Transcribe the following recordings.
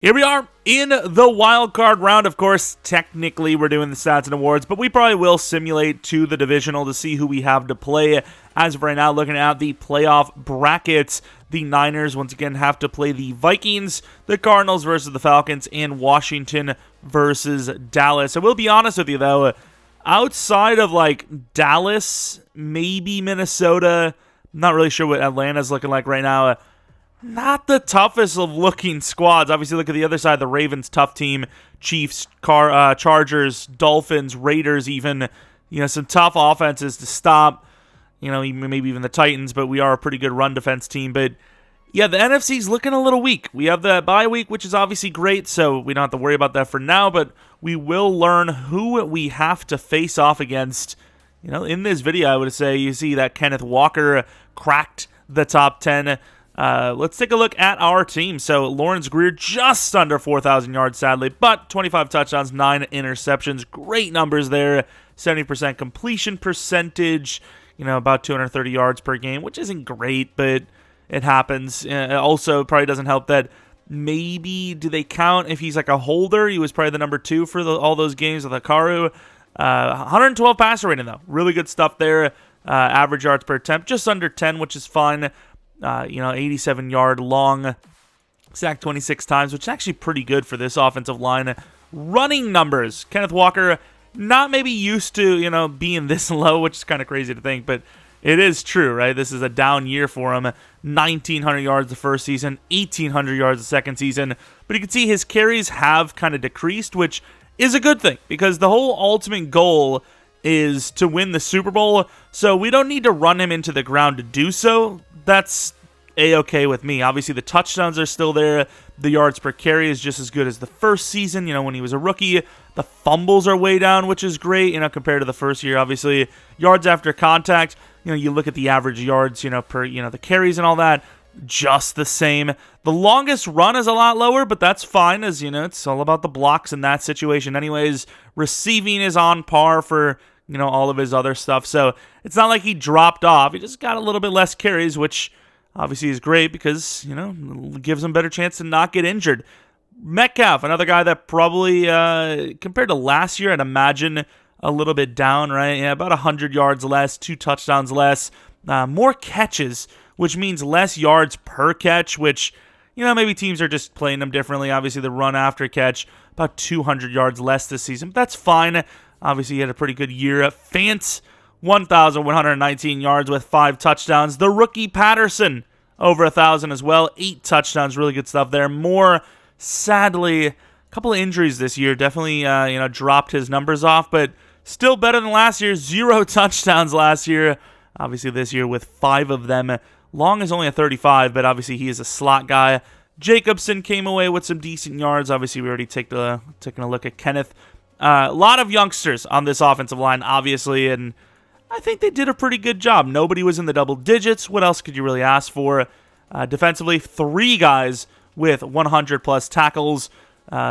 Here we are in the wild card round. Of course, technically we're doing the stats and awards, but we probably will simulate to the divisional to see who we have to play. As of right now, looking at the playoff brackets, the Niners once again have to play the Vikings, the Cardinals versus the Falcons, and Washington versus Dallas. I will be honest with you though, outside of like Dallas, maybe Minnesota, I'm not really sure what Atlanta's looking like right now. Not the toughest of looking squads. Obviously, look at the other side. The Ravens, tough team. Chiefs, Chargers, Dolphins, Raiders even. Some tough offenses to stop. Maybe even the Titans, but we are a pretty good run defense team. But, yeah, the NFC's looking a little weak. We have the bye week, which is obviously great, so we don't have to worry about that for now. But we will learn who we have to face off against. In this video, I would say you see that Kenneth Walker cracked the top 10. Let's take a look at our team. So Lawrence Greer just under 4,000 yards, sadly, but 25 touchdowns, 9 interceptions. Great numbers there. 70% completion percentage, about 230 yards per game, which isn't great, but it happens. Also, probably doesn't help that maybe, do they count if he's like a holder? He was probably the number 2 for all those games with Hikaru. 112 passer rating, though. Really good stuff there. Average yards per attempt, just under 10, which is fine. 87-yard long, sacked 26 times, which is actually pretty good for this offensive line. Running numbers, Kenneth Walker, not maybe used to, being this low, which is kind of crazy to think, but it is true, right? This is a down year for him. 1,900 yards the first season, 1,800 yards the second season, but you can see his carries have kind of decreased, which is a good thing, because the whole ultimate goal is to win the Super Bowl, so we don't need to run him into the ground to do so. That's A-okay with me. Obviously, the touchdowns are still there. The yards per carry is just as good as the first season, when he was a rookie. The fumbles are way down, which is great, compared to the first year, obviously. Yards after contact, you look at the average yards, per, the carries and all that, just the same. The longest run is a lot lower, but that's fine, as, it's all about the blocks in that situation anyways. Receiving is on par for, all of his other stuff. So it's not like he dropped off. He just got a little bit less carries, which obviously is great because, gives him a better chance to not get injured. Metcalf, another guy that probably, compared to last year, I'd imagine a little bit down, right? Yeah, about 100 yards less, 2 touchdowns less, more catches, which means less yards per catch, which, maybe teams are just playing them differently. Obviously, the run after catch, about 200 yards less this season, but that's fine. Obviously, he had a pretty good year. Fance, 1,119 yards with 5 touchdowns. The rookie Patterson, over 1,000 as well. 8 touchdowns, really good stuff there. Moore, sadly, a couple of injuries this year. Definitely, dropped his numbers off, but still better than last year. 0 touchdowns last year. Obviously, this year with 5 of them. Long is only a 35, but obviously he is a slot guy. Jacobson came away with some decent yards. Obviously, we already taken a look at Kenneth. A lot of youngsters on this offensive line, obviously, and I think they did a pretty good job. Nobody was in the double digits. What else could you really ask for? Defensively, 3 guys with 100-plus tackles.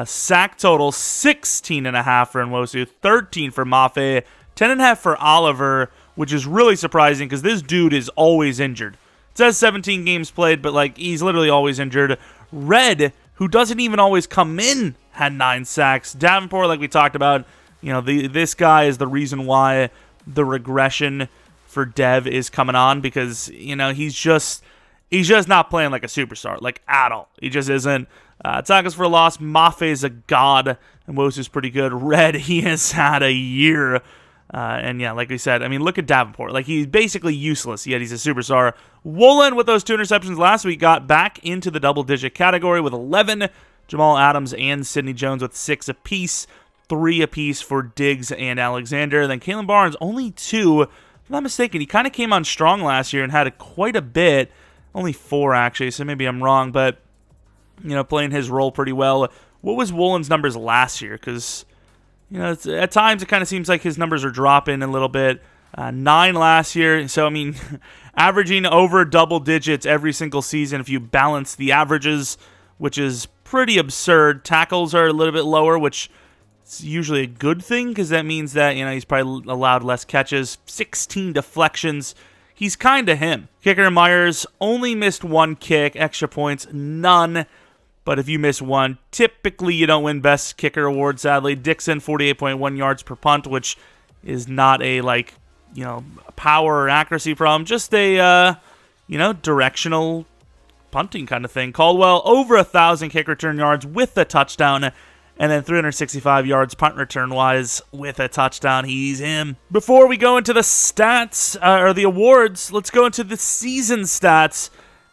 Sack total, 16.5 for Nwosu, 13 for Mafe, 10.5 for Oliver, which is really surprising because this dude is always injured. It says 17 games played, but he's literally always injured. Red, who doesn't even always come in, had 9 sacks. Davenport, like we talked about, this guy is the reason why the regression for Dev is coming on, because, he's just not playing like a superstar, at all. He just isn't. Tackles for a loss, Mafe's a god, and Nwosu's pretty good. Red, he has had a year. And yeah, like we said, look at Davenport. He's basically useless, yet he's a superstar. Woolen, with those 2 interceptions last week, got back into the double-digit category with 11. Jamal Adams and Sidney Jones with 6 apiece. 3 apiece for Diggs and Alexander. Then Kalen Barnes, only 2. If I'm not mistaken, he kind of came on strong last year and had quite a bit. Only 4, actually, so maybe I'm wrong, but, playing his role pretty well. What was Woolen's numbers last year? Because, at times it kind of seems like his numbers are dropping a little bit. 9 last year, so, averaging over double digits every single season if you balance the averages, which is pretty absurd. Tackles are a little bit lower, which is usually a good thing because that means that, he's probably allowed less catches. 16 deflections. He's kind of him. Kicker Myers only missed 1 kick. Extra points, none. But if you miss one, typically you don't win Best Kicker award, sadly. Dixon, 48.1 yards per punt, which is not a, power or accuracy problem. Just a, directional punting kind of thing. Caldwell, over 1,000 kick return yards with a touchdown. And then 365 yards punt return-wise with a touchdown. He's him. Before we go into the stats, or the awards, let's go into the season stats.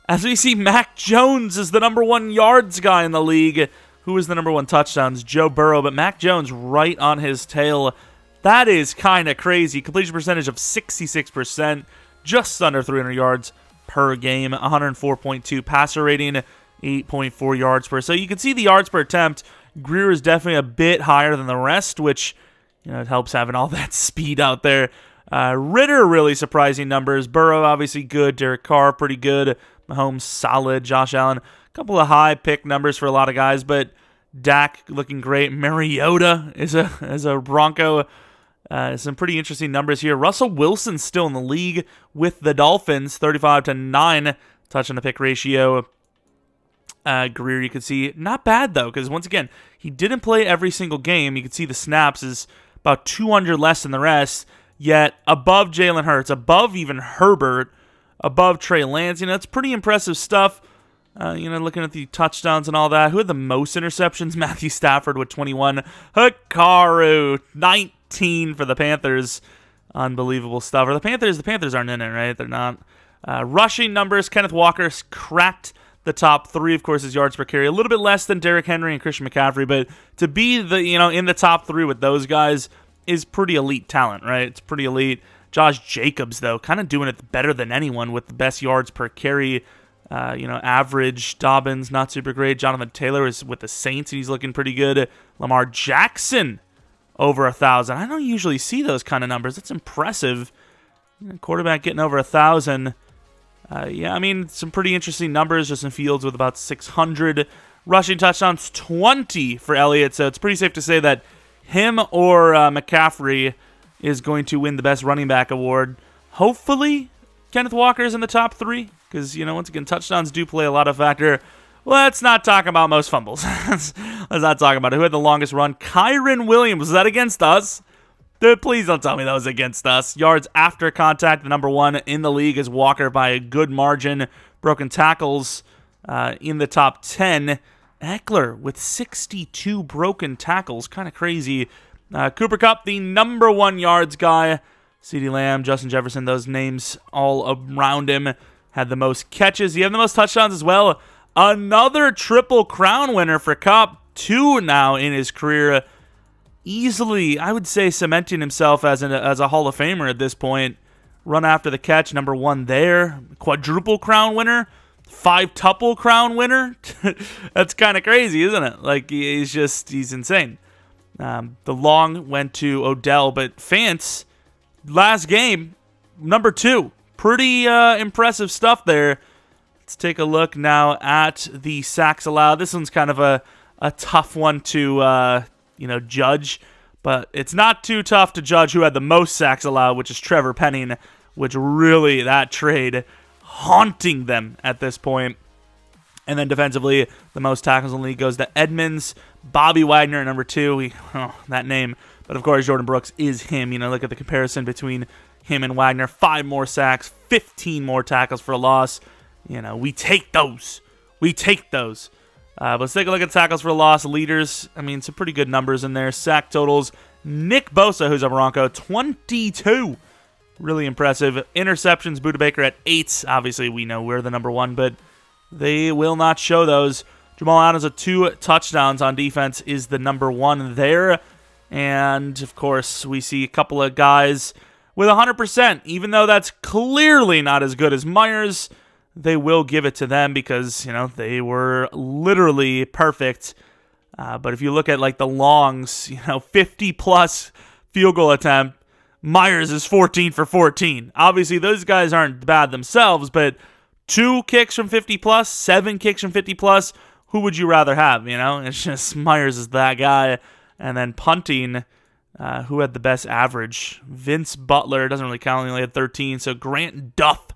As we see, Mac Jones is the number 1 yards guy in the league. Who is the number 1 touchdowns? Joe Burrow, but Mac Jones right on his tail. That is kind of crazy. Completion percentage of 66%, just under 300 yards per game, 104.2 passer rating, 8.4 yards per. So you can see the yards per attempt. Greer is definitely a bit higher than the rest, which it helps having all that speed out there. Ritter, really surprising numbers. Burrow, obviously good. Derek Carr, pretty good. Mahomes, solid. Josh Allen, a couple of high pick numbers for a lot of guys, but Dak looking great. Mariota is a Bronco. Some pretty interesting numbers here. Russell Wilson still in the league with the Dolphins, 35-9 touchdown to pick ratio. Greer, you can see, not bad though, because once again, he didn't play every single game. You can see the snaps is about 200 less than the rest, yet above Jalen Hurts, above even Herbert, above Trey Lance. It's pretty impressive stuff. Looking at the touchdowns and all that. Who had the most interceptions? Matthew Stafford with 21. Hikaru, 19 for the Panthers. Unbelievable stuff. Or the Panthers aren't in it, right? They're not. Rushing numbers, Kenneth Walker cracked the top 3, of course, his yards per carry. A little bit less than Derrick Henry and Christian McCaffrey, but to be in the top 3 with those guys is pretty elite talent, right? It's pretty elite. Josh Jacobs, though, kind of doing it better than anyone with the best yards per carry. Average. Dobbins, not super great. Jonathan Taylor is with the Saints, and he's looking pretty good. Lamar Jackson, over 1,000. I don't usually see those kind of numbers. That's impressive. Quarterback getting over 1,000. Some pretty interesting numbers. Justin Fields with about 600. Rushing touchdowns, 20 for Elliott. So it's pretty safe to say that him or McCaffrey is going to win the best running back award. Hopefully, Kenneth Walker is in the top 3. Because, once again, touchdowns do play a lot of factor. Let's not talk about most fumbles. Let's not talk about it. Who had the longest run? Kyron Williams. Was that against us? Dude, please don't tell me that was against us. Yards after contact, the number 1 in the league is Walker by a good margin. Broken tackles in the top 10. Eckler with 62 broken tackles. Kind of crazy. Cooper Kupp, the number 1 yards guy. CeeDee Lamb, Justin Jefferson, those names all around him. Had the most catches. He had the most touchdowns as well. Another Triple Crown winner for Kupp. 2 now in his career. Easily, I would say, cementing himself as a Hall of Famer at this point. Run after the catch, number 1 there. Quadruple Crown winner. 5-tuple Crown winner. That's kind of crazy, isn't it? He's insane. The long went to Odell, but Fance, last game, number 2. Pretty impressive stuff there. Let's take a look now at the sacks allowed. This one's kind of a tough one to judge, but it's not too tough to judge who had the most sacks allowed, which is Trevor Penning, which really, that trade haunting them at this point. And then defensively, the most tackles in the league goes to Edmonds. Bobby Wagner at number 2. That name. But of course, Jordan Brooks is him. Look at the comparison between him and Wagner. 5 more sacks, 15 more tackles for a loss. We take those. But let's take a look at tackles for a loss. Leaders, some pretty good numbers in there. Sack totals. Nick Bosa, who's a Bronco, 22. Really impressive. Interceptions, Budda Baker at 8. Obviously, we know we're the number 1, but they will not show those. Jamal Adams with 2 touchdowns on defense is the number 1 there. And, of course, we see a couple of guys with 100%. Even though that's clearly not as good as Myers, they will give it to them because, they were literally perfect. But if you look at, the longs, 50-plus field goal attempt, Myers is 14 for 14. Obviously, those guys aren't bad themselves, but 2 kicks from 50-plus, 7 kicks from 50-plus, who would you rather have, It's just Myers is that guy. And then punting, who had the best average? Vince Butler, doesn't really count, he only had 13. So Grant Duff,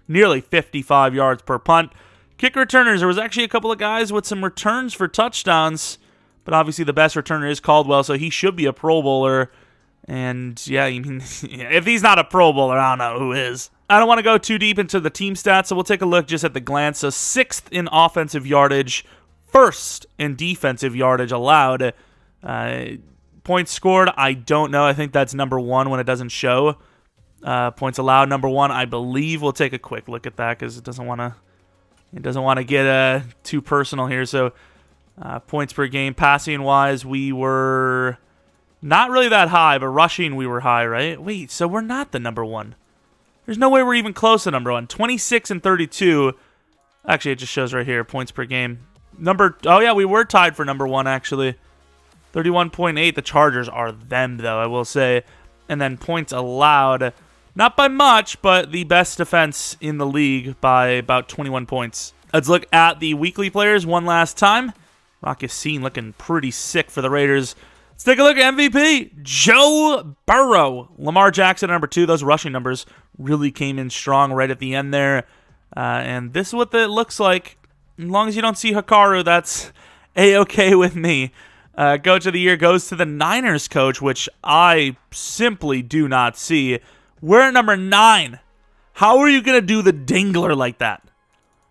nearly 55 yards per punt. Kick returners, there was actually a couple of guys with some returns for touchdowns, but obviously the best returner is Caldwell, so he should be a Pro Bowler. And yeah, I mean, if he's not a Pro Bowler, I don't know who is. I don't want to go too deep into the team stats, so we'll take a look just at the glance. So 6th in offensive yardage, 1st in defensive yardage allowed. Points scored, I don't know. I think that's number 1 when it doesn't show. Points allowed, number 1, I believe. We'll take a quick look at that because it doesn't want to get too personal here. So points per game, passing wise, we were not really that high, but rushing we were high, right? Wait, so we're not the number 1. There's no way we're even close to number 1. 26 and 32. Actually, it just shows right here, points per game. Oh yeah, we were tied for number 1 actually. 31.8. The Chargers are them though, I will say. And then points allowed, not by much, but the best defense in the league by about 21 points. Let's look at the weekly players one last time. Rock Yassin looking pretty sick for the Raiders. Let's take a look at MVP, Joe Burrow. Lamar Jackson at number 2. Those rushing numbers really came in strong right at the end there. And this is what it looks like. As long as you don't see Hikaru, that's A-okay with me. Coach of the Year goes to the Niners coach, which I simply do not see. We're at number 9. How are you going to do the dingler like that?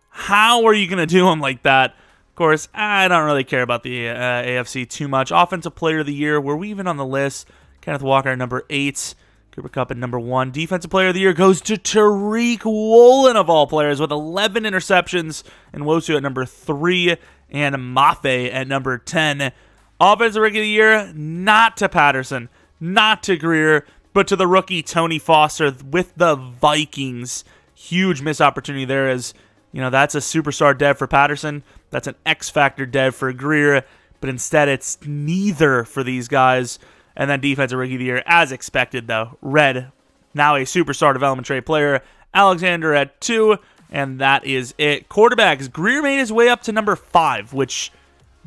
How are you going to do him like that? Of course, I don't really care about the AFC too much. Offensive Player of the Year, were we even on the list? Kenneth Walker at number 8. Cooper Kupp at number 1. Defensive Player of the Year goes to Tariq Woolen, of all players, with 11 interceptions. And Wosu at number 3. And Mafe at number 10. Offensive Rookie of the Year, not to Patterson, not to Greer, but to the rookie Tony Foster with the Vikings. Huge missed opportunity there, as you know, that's a superstar dev for Patterson. That's an X-Factor dev for Greer, but instead it's neither for these guys. And then Defensive Rookie of the Year, as expected though, Red, now a superstar development trade player. Alexander at 2, and that is it. Quarterbacks, Greer made his way up to number 5, which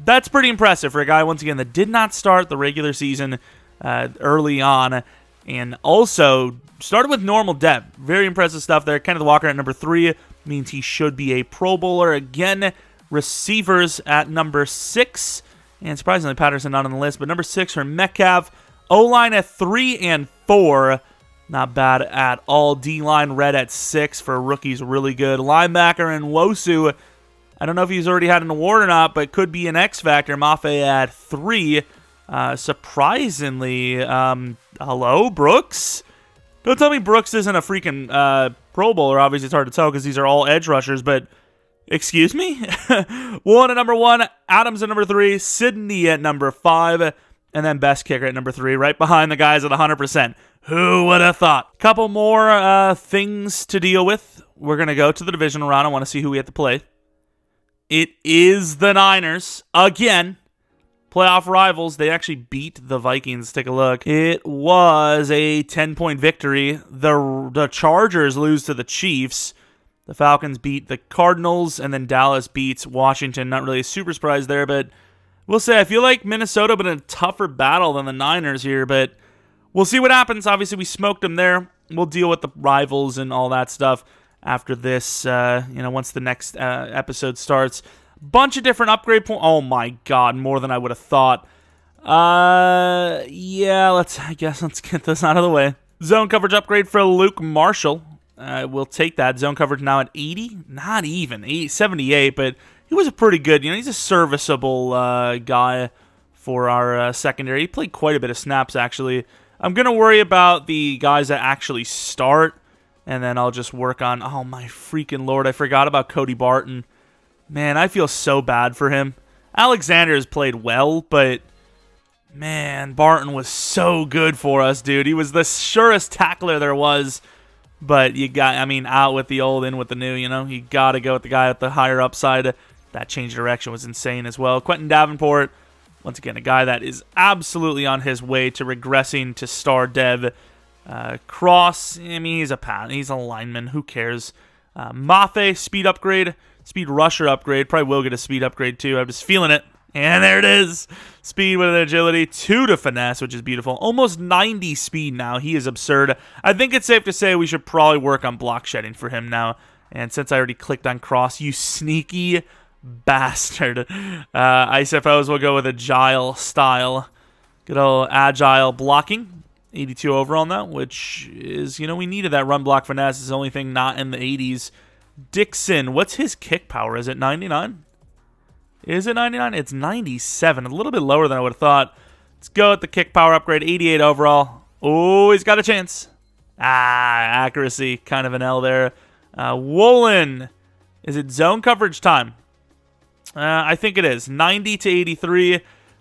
that's pretty impressive for a guy, once again, that did not start the regular season early on, and also started with normal depth. Very impressive stuff there. Kenneth Walker at number 3 means he should be a Pro Bowler. Again, receivers at number 6, and surprisingly, Patterson not on the list, but number 6 for Metcalf. O-line at 3 and 4. Not bad at all. D-line Red at 6 for rookies, really good. Linebacker and Wosu, I don't know if he's already had an award or not, but could be an X-Factor. Mafe at 3. Surprisingly, hello, Brooks? Don't tell me Brooks isn't a freaking Pro Bowler. Obviously, it's hard to tell because these are all edge rushers, but excuse me? Woolen at number 1, Adams at number 3, Sidney at number 5, and then best kicker at number 3, right behind the guys at 100%. Who would have thought? Couple more things to deal with. We're going to go to the divisional round. I want to see who we have to play. It is the Niners. Again, playoff rivals. They actually beat the Vikings. Take a look. It was a 10-point victory. The Chargers lose to the Chiefs. The Falcons beat the Cardinals, and then Dallas beats Washington. Not really a super surprise there, but we'll say I feel like Minnesota been in a tougher battle than the Niners here, but we'll see what happens. Obviously, we smoked them there. We'll deal with the rivals and all that stuff after this, once the next episode starts. Bunch of different upgrade points. Oh my god, more than I would have thought. Yeah, let's get this out of the way. Zone coverage upgrade for Luke Marshall. We'll take that. Zone coverage now at 80. Not even 78, but he was a pretty good, he's a serviceable guy for our secondary. He played quite a bit of snaps, actually. I'm going to worry about the guys that actually start, and then I'll just work on, oh my freaking lord, I forgot about Cody Barton. Man, I feel so bad for him. Alexander has played well, but man, Barton was so good for us, dude. He was the surest tackler there was, but out with the old, in with the new, You got to go with the guy with the higher upside. That change of direction was insane as well. Quentin Davenport, once again, a guy that is absolutely on his way to regressing to star dev. Cross, he's a lineman. Who cares? Mafe, speed upgrade. Speed rusher upgrade. Probably will get a speed upgrade too. I'm just feeling it. And there it is. Speed with an agility. 2 to finesse, which is beautiful. Almost 90 speed now. He is absurd. I think it's safe to say we should probably work on block shedding for him now. And since I already clicked on cross, you sneaky bastard. I suppose we'll go with agile style. Good old agile blocking. 82 overall now, which is, we needed that run block finesse. It's the only thing not in the 80s. Dixon, what's his kick power? Is it 99? Is it 99? It's 97. A little bit lower than I would have thought. Let's go with the kick power upgrade. 88 overall. Oh, he's got a chance. Accuracy. Kind of an L there. Woolen. Is it zone coverage time? I think it is. 90 to 83.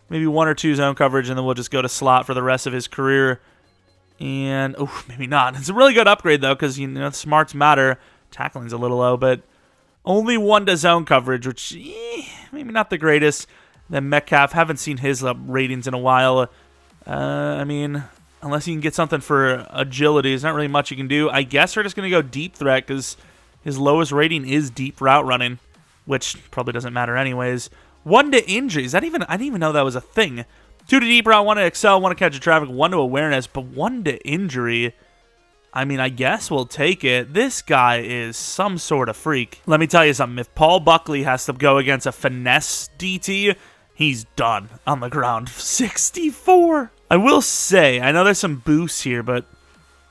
Maybe 1 or 2 zone coverage, and then we'll just go to slot for the rest of his career. And, maybe not. It's a really good upgrade, though, because, smarts matter. Tackling's a little low, but only 1 to zone coverage, which, maybe not the greatest. Then Metcalf, haven't seen his ratings in a while. Unless you can get something for agility, there's not really much you can do. I guess we're just going to go deep threat, because his lowest rating is deep route running, which probably doesn't matter anyways. 1 to injuries. I didn't even know that was a thing. 2 to deep route, 1 to excel, 1 to catch a traffic, 1 to awareness, but 1 to injury. I guess we'll take it. This guy is some sort of freak. Let me tell you something. If Paul Buckley has to go against a finesse DT, he's done on the ground. 64. I will say, I know there's some boosts here, but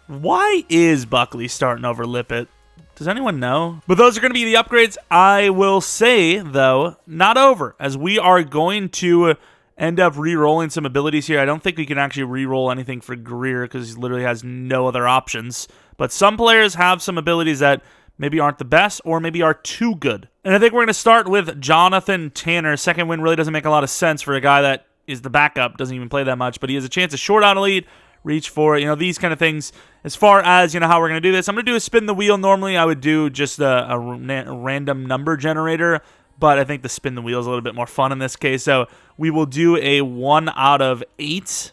why is Buckley starting over Lippett? Does anyone know? But those are going to be the upgrades. I will say, though, not over, as we are going to end up re-rolling some abilities here. I don't think we can actually re-roll anything for Greer because he literally has no other options. But some players have some abilities that maybe aren't the best or maybe are too good. And I think we're going to start with Jonathan Tanner. Second win really doesn't make a lot of sense for a guy that is the backup, doesn't even play that much, but he has a chance to short out elite, reach for it, these kind of things. As far as, how we're going to do this, I'm going to do a spin the wheel. Normally, I would do just a random number generator, but I think the spin the wheel is a little bit more fun in this case. So we will do a 1 out of 8.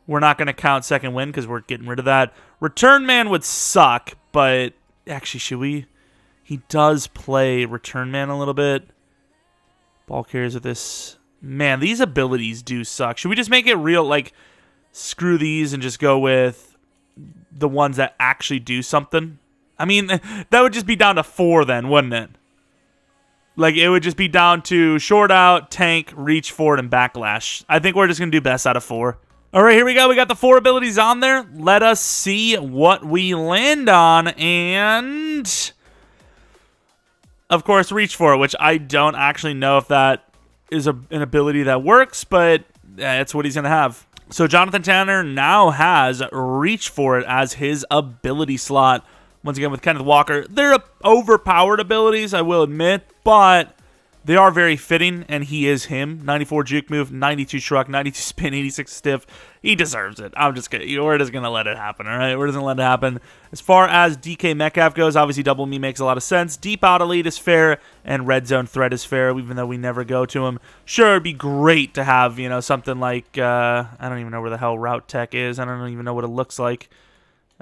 We're not going to count second win because we're getting rid of that. Return man would suck, but actually, should we? He does play return man a little bit. Ball carriers with this. Man, these abilities do suck. Should we just make it real, screw these and just go with the ones that actually do something? That would just be down to 4 then, wouldn't it? It would just be down to short out, tank, reach forward, and backlash. I think we're just going to do best out of 4. All right, here we go. We got the 4 abilities on there. Let us see what we land on. And, of course, reach forward, which I don't actually know if that is an ability that works, but that's what he's going to have. So Jonathan Tanner now has reach for it as his ability slot. Once again with Kenneth Walker. They're overpowered abilities, I will admit, but they are very fitting, and he is him. 94 juke move, 92 truck, 92 spin, 86 stiff. He deserves it. I'm just kidding. We're just going to let it happen, all right? We're just going to let it happen. As far as DK Metcalf goes, obviously double me makes a lot of sense. Deep out elite is fair, and red zone threat is fair, even though we never go to him. Sure, it'd be great to have, something like, I don't even know where the hell route tech is. I don't even know what it looks like.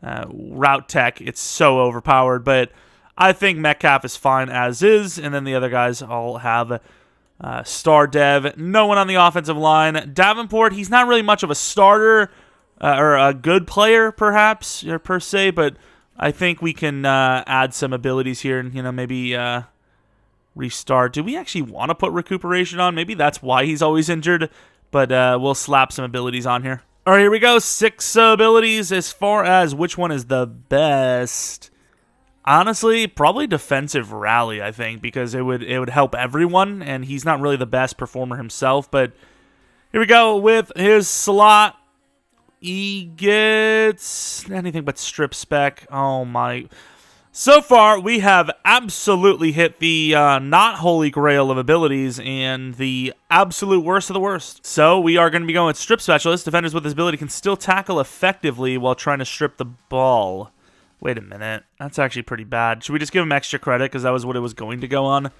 Route tech, it's so overpowered, but I think Metcalf is fine as is, and then the other guys all have star dev. No one on the offensive line. Davenport, he's not really much of a starter or a good player, perhaps, or per se, but I think we can add some abilities here and, maybe restart. Do we actually want to put recuperation on? Maybe that's why he's always injured, but we'll slap some abilities on here. All right, here we go. 6 abilities. As far as which one is the best, honestly, probably defensive rally, I think, because it would help everyone, and he's not really the best performer himself. But here we go with his slot. He gets anything but strip spec. Oh, my. So far, we have absolutely hit the not holy grail of abilities and the absolute worst of the worst. So we are going to be going with strip specialist. Defenders with this ability can still tackle effectively while trying to strip the ball. Wait a minute. That's actually pretty bad. Should we just give him extra credit because that was what it was going to go on?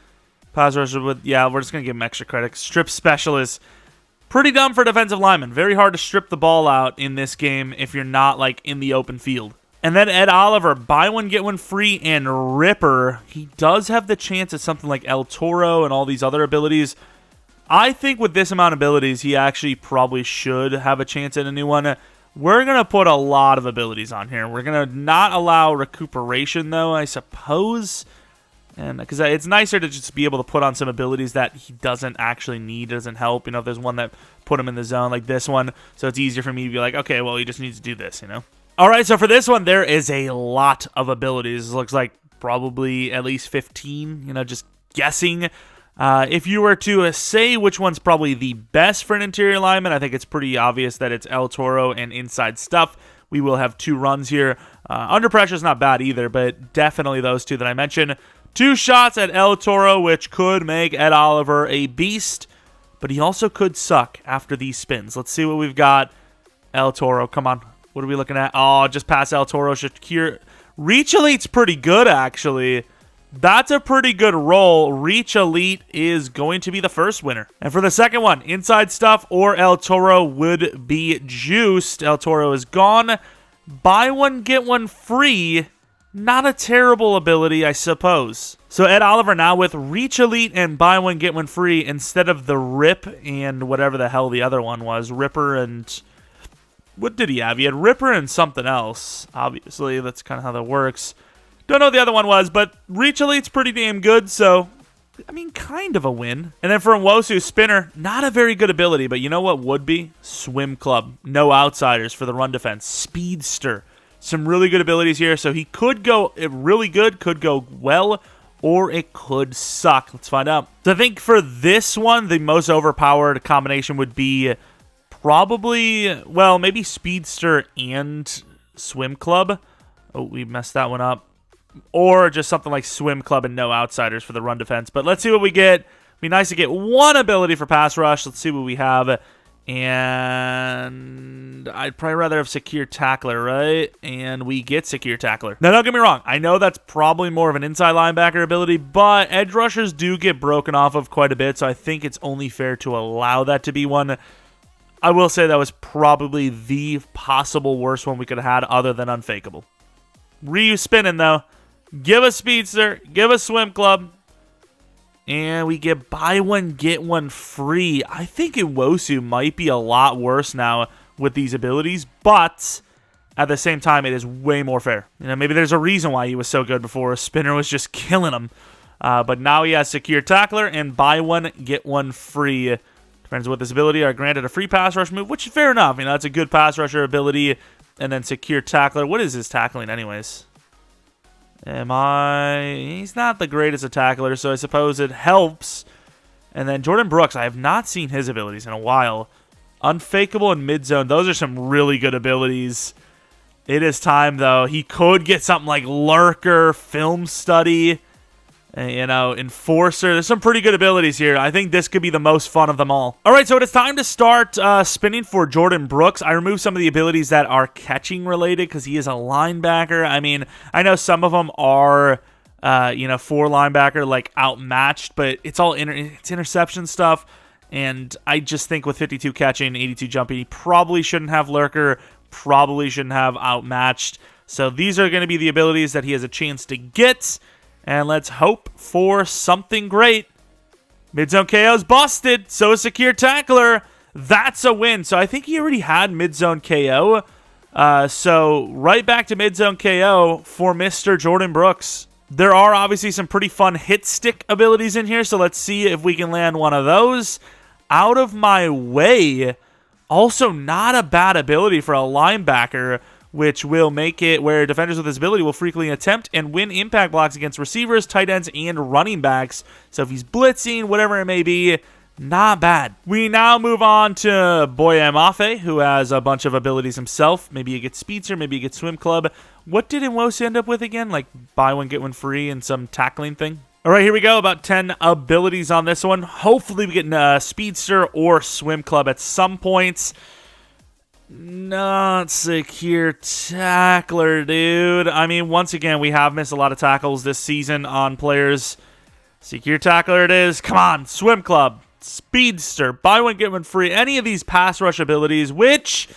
Pass rusher with, yeah, we're just going to give him extra credit. Strip specialist. Pretty dumb for defensive linemen. Very hard to strip the ball out in this game if you're not in the open field. And then Ed Oliver, buy one, get one free, and Ripper. He does have the chance at something like El Toro and all these other abilities. I think with this amount of abilities, he actually probably should have a chance at a new one. We're going to put a lot of abilities on here. We're going to not allow recuperation, though, I suppose. And because it's nicer to just be able to put on some abilities that he doesn't actually need, doesn't help. If there's one that put him in the zone like this one, so it's easier for me to be like, okay, well, he just needs to do this, All right, so for this one, there is a lot of abilities. It looks like probably at least 15, just guessing. If you were to say which one's probably the best for an interior lineman, I think it's pretty obvious that it's El Toro and inside stuff. We will have 2 runs here. Under pressure is not bad either, but definitely those 2 that I mentioned. 2 shots at El Toro, which could make Ed Oliver a beast, but he also could suck after these spins. Let's see what we've got. El Toro, come on. What are we looking at? Oh, just past El Toro. Shakir. Reach Elite's pretty good, actually. That's a pretty good roll. Reach Elite is going to be the first winner. And for the second one, inside stuff or El Toro would be juiced. El Toro is gone. Buy one, get one free. Not a terrible ability, I suppose. So Ed Oliver now with Reach Elite and buy one, get one free instead of the Rip and whatever the hell the other one was. Ripper and... what did he have? He had Ripper and something else. Obviously, that's kind of how that works. Don't know what the other one was, but Reach Elite's pretty damn good, so... kind of a win. And then for Nwosu, Spinner, not a very good ability, but you know what would be? Swim Club. No outsiders for the run defense. Speedster. Some really good abilities here, so he could go really good, could go well, or it could suck. Let's find out. So I think for this one, the most overpowered combination would be probably, well, maybe Speedster and Swim Club. Oh, we messed that one up. Or just something like Swim Club and no outsiders for the run defense. But let's see what we get. It'd be nice to get one ability for pass rush. Let's see what we have. And I'd probably rather have Secure Tackler, right? And we get Secure Tackler. Now, don't get me wrong. I know that's probably more of an inside linebacker ability, but edge rushers do get broken off of quite a bit, so I think it's only fair to allow that to be one. I will say that was probably the possible worst one we could have had other than Unfakeable. Ryu spinning, though. Give us Speedster. Give us Swim Club. And we get buy one, get one free. I think Nwosu might be a lot worse now with these abilities, but at the same time, it is way more fair. Maybe there's a reason why he was so good before. Spinner was just killing him. But now he has Secure Tackler and buy one, get one free. Friends with this ability are granted a free pass rush move, which is fair enough. That's a good pass rusher ability. And then Secure Tackler. What is his tackling anyways? He's not the greatest of tacklers, so I suppose it helps. And then Jordan Brooks, I have not seen his abilities in a while. Unfakeable and mid-zone, those are some really good abilities. It is time, though. He could get something like Lurker, Film Study, Enforcer. There's some pretty good abilities here. I think this could be the most fun of them all. All right, so it is time to start spinning for Jordan Brooks. I removed some of the abilities that are catching related because he is a linebacker. I know some of them are, for linebacker, like outmatched, but it's all it's interception stuff. And I just think with 52 catching, 82 jumping, he probably shouldn't have Lurker, probably shouldn't have outmatched. So these are going to be the abilities that he has a chance to get. And let's hope for something great. Mid-zone KO's busted. So is Secure Tackler. That's a win. So I think he already had mid-zone KO. So right back to mid-zone KO for Mr. Jordan Brooks. There are obviously some pretty fun hit stick abilities in here. So let's see if we can land one of those. Out of my way. Also not a bad ability for a linebacker, which will make it where defenders with this ability will frequently attempt and win impact blocks against receivers, tight ends, and running backs. So if he's blitzing, whatever it may be, not bad. We now move on to Boye Mafe, who has a bunch of abilities himself. Maybe you get Speedster, maybe you get Swim Club. What did Nwosu end up with again? Like buy one, get one free and some tackling thing? All right, here we go. About 10 abilities on this one. Hopefully we get Speedster or Swim Club at some points. Not Secure Tackler, dude. Once again, we have missed a lot of tackles this season on players. Secure Tackler it is. Come on, Swim Club, Speedster, buy one, get one free. Any of these pass rush abilities, which,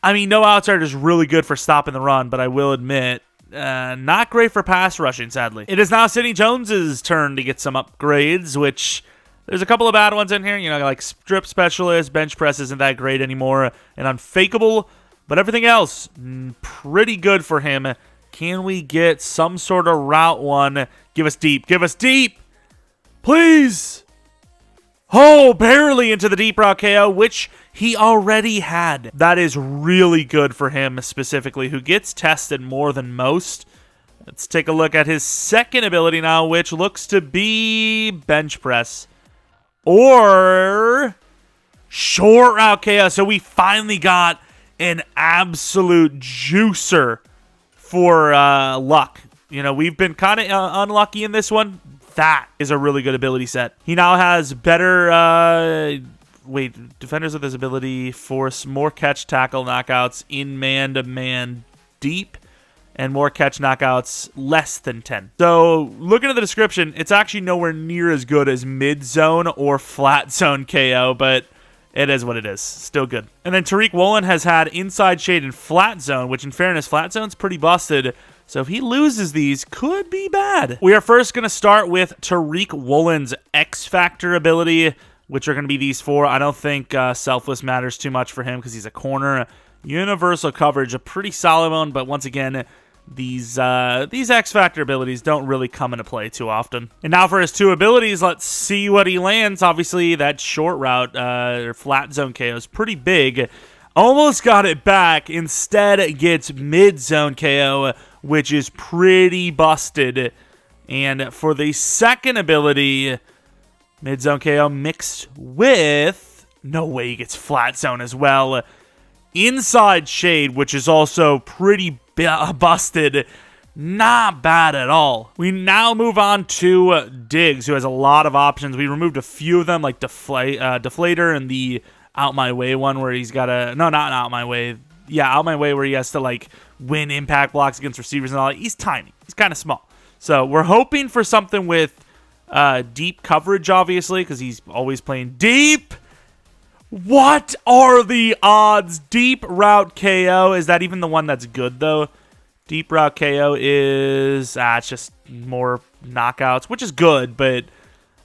no outsider is really good for stopping the run, but I will admit, not great for pass rushing, sadly. It is now Sidney Jones's turn to get some upgrades, which... there's a couple of bad ones in here, like Strip Specialist, Bench Press isn't that great anymore, and Unfakeable, but everything else, pretty good for him. Can we get some sort of route one? Give us deep. Give us deep. Please. Oh, barely into the deep route KO, which he already had. That is really good for him specifically, who gets tested more than most. Let's take a look at his second ability now, which looks to be bench press. Or short route KO. So we finally got an absolute juicer for luck. You know, we've been kind of unlucky in this one. That is a really good ability set. He now has better... defenders with this ability force more catch, tackle, knockouts in man-to-man deep, and more catch knockouts less than 10. So, looking at the description, it's actually nowhere near as good as mid-zone or flat-zone KO, but it is what it is. Still good. And then Tariq Woolen has had inside shade and flat zone, which in fairness, flat zone's pretty busted. So if he loses these, could be bad. We are first going to start with Tariq Woolen's X-Factor ability, which are going to be these four. I don't think Selfless matters too much for him because he's a corner. Universal coverage, a pretty solid one, but once again, these X-Factor abilities don't really come into play too often. And now for his two abilities, let's see what he lands. Obviously, that short route or flat zone KO is pretty big. Almost got it back. Instead, it gets mid-zone KO, which is pretty busted. And for the second ability, mid-zone KO mixed with... No way he gets flat zone as well. Inside shade, which is also pretty busted. Not bad at all. We now move on to Diggs, who has a lot of options. We removed a few of them, like Deflator and the Out My Way one, where he's got a... No, not Out My Way. Yeah, Out My Way, where he has to, like, win impact blocks against receivers and all that. He's tiny. He's kind of small. So we're hoping for something with deep coverage, obviously, because he's always playing deep. What are the odds? Deep route KO. Is that even the one that's good, though? Deep route KO is... it's just more knockouts, which is good, but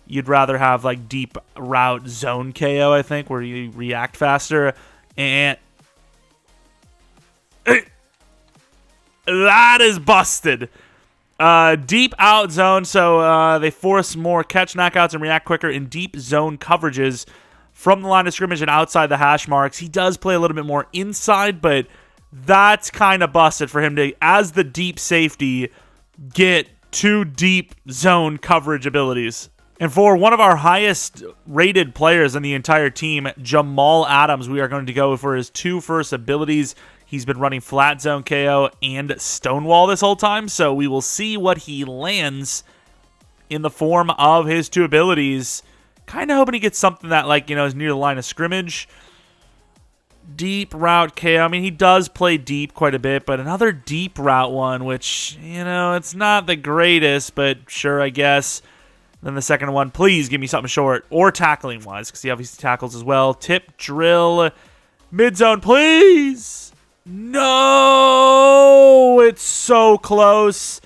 you'd rather have, like, deep route zone KO, I think, where you react faster. And... that is busted. Deep out zone, so they force more catch knockouts and react quicker in deep zone coverages from the line of scrimmage and outside the hash marks. He does play a little bit more inside, but that's kind of busted for him to, as the deep safety, get two deep zone coverage abilities. And for one of our highest rated players in the entire team, Jamal Adams, we are going to go for his two first abilities. He's been running flat zone KO and Stonewall this whole time, so we will see what he lands in the form of his two abilities. Kind of hoping he gets something that, like, you know, is near the line of scrimmage. Deep route KO. I mean, he does play deep quite a bit, but another deep route one, which, you know, it's not the greatest, but sure, I guess. Then the second one, please give me something short or tackling-wise, because he obviously tackles as well. Tip, drill, mid-zone, please. No, it's so close.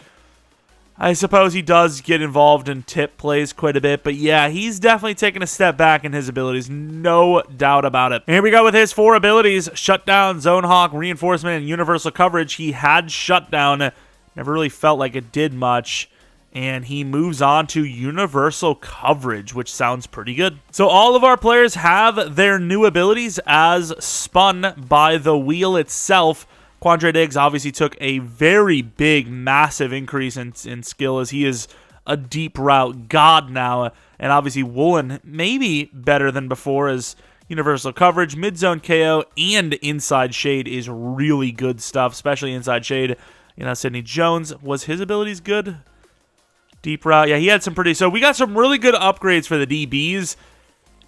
I suppose he does get involved in tip plays quite a bit, but yeah, he's definitely taken a step back in his abilities, no doubt about it. And here we go with his four abilities: Shutdown, Zone Hawk, Reinforcement, and Universal Coverage. He had Shutdown, never really felt like it did much, and he moves on to Universal Coverage, which sounds pretty good. So all of our players have their new abilities as spun by the wheel itself. Quandre Diggs obviously took a very big, massive increase in skill, as he is a deep route god now. And obviously Woolen maybe better than before, as Universal Coverage, mid-zone KO, and inside shade is really good stuff, especially inside shade. You know, Sidney Jones, was his abilities good? Deep route, yeah, he had some pretty... So we got some really good upgrades for the DBs.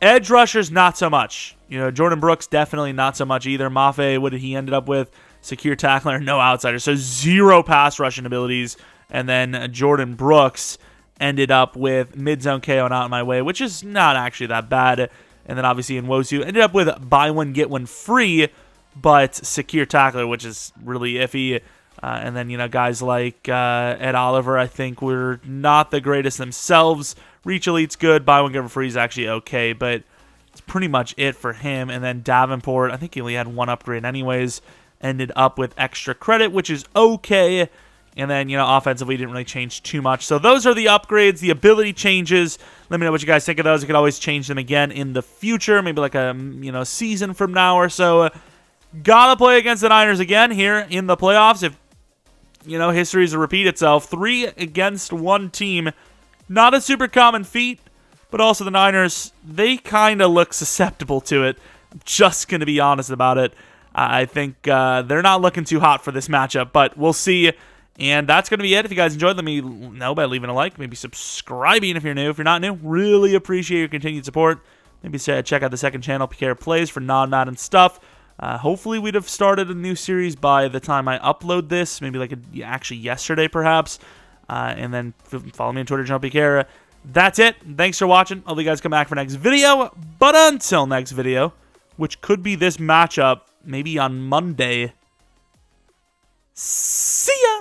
Edge rushers, not so much. You know, Jordan Brooks, definitely not so much either. Mafe, what did he end up with? Secure tackler, no outsider. So 0 pass rushing abilities. And then Jordan Brooks ended up with mid-zone KO and Out My Way, which is not actually that bad. And then obviously in Wosu, ended up with buy one, get one free, but secure tackler, which is really iffy. And then, you know, guys like Ed Oliver, I think, were not the greatest themselves. Reach Elite's good. Buy one, get one free is actually okay, but it's pretty much it for him. And then Davenport, I think he only had one upgrade anyways. Ended up with extra credit, which is okay. And then, offensively didn't really change too much. So those are the upgrades, the ability changes. Let me know what you guys think of those. You could always change them again in the future, maybe like a season from now or so. Gotta play against the Niners again here in the playoffs. If history is to repeat itself, 3 against 1 team, not a super common feat. But also the Niners, they kind of look susceptible to it. I'm just gonna be honest about it. I think they're not looking too hot for this matchup, but we'll see. And that's going to be it. If you guys enjoyed, let me know by leaving a like, maybe subscribing if you're new. If you're not new, really appreciate your continued support. Maybe check out the second channel, PKR Plays, for non-Madden stuff. Hopefully we'd have started a new series by the time I upload this, maybe actually yesterday perhaps. And then follow me on Twitter, JeromepkR. That's it. Thanks for watching. Hope you guys come back for next video. But until next video, which could be this matchup, maybe on Monday. See ya!